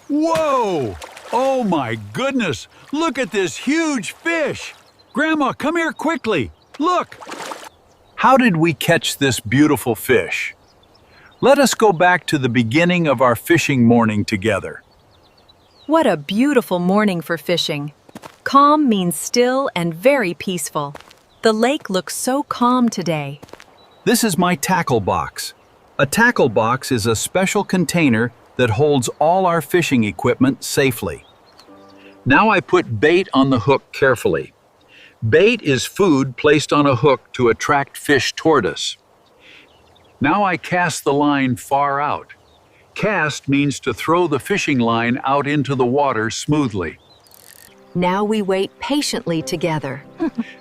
Whoa! Oh my goodness! Look at this huge fish! Grandma, come here quickly! Look! How did we catch this beautiful fish? Let us go back to the beginning of our fishing morning together. What a beautiful morning for fishing. Calm means still and very peaceful. The lake looks so calm today. This is my tackle box. A tackle box is a special container that holds all our fishing equipment safely. Now I put bait on the hook carefully. Bait is food placed on a hook to attract fish toward us. Now I cast the line far out. Cast means to throw the fishing line out into the water smoothly. Now we wait patiently together.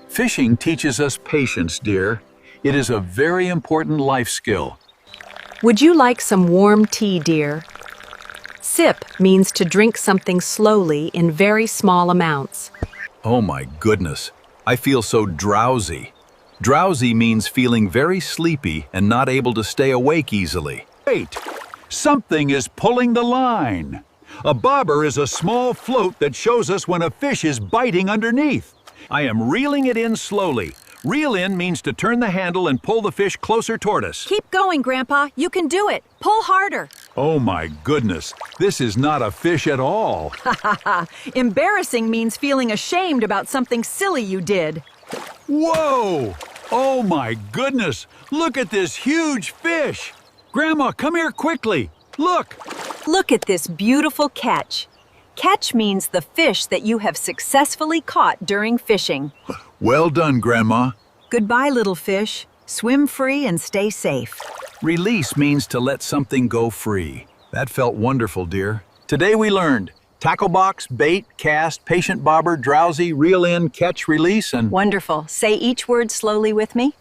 Fishing teaches us patience, dear. It is a very important life skill. Would you like some warm tea, dear? Sip means to drink something slowly in very small amounts. Oh my goodness, I feel so drowsy. Drowsy means feeling very sleepy and not able to stay awake easily. Wait, something is pulling the line. A bobber is a small float that shows us when a fish is biting underneath. I am reeling it in slowly. Reel in means to turn the handle and pull the fish closer toward us. Keep going, Grandpa. You can do it. Pull harder. Oh my goodness, this is not a fish at all. Embarrassing means feeling ashamed about something silly you did. Whoa! Oh my goodness, look at this huge fish. Grandma, come here quickly. Look! Look at this beautiful catch. Catch means the fish that you have successfully caught during fishing. Well done, Grandma. Goodbye, little fish. Swim free and stay safe. Release means to let something go free. That felt wonderful, dear. Today we learned tackle box, bait, cast, patient bobber, drowsy, reel in, catch, release, and... Wonderful. Say each word slowly with me.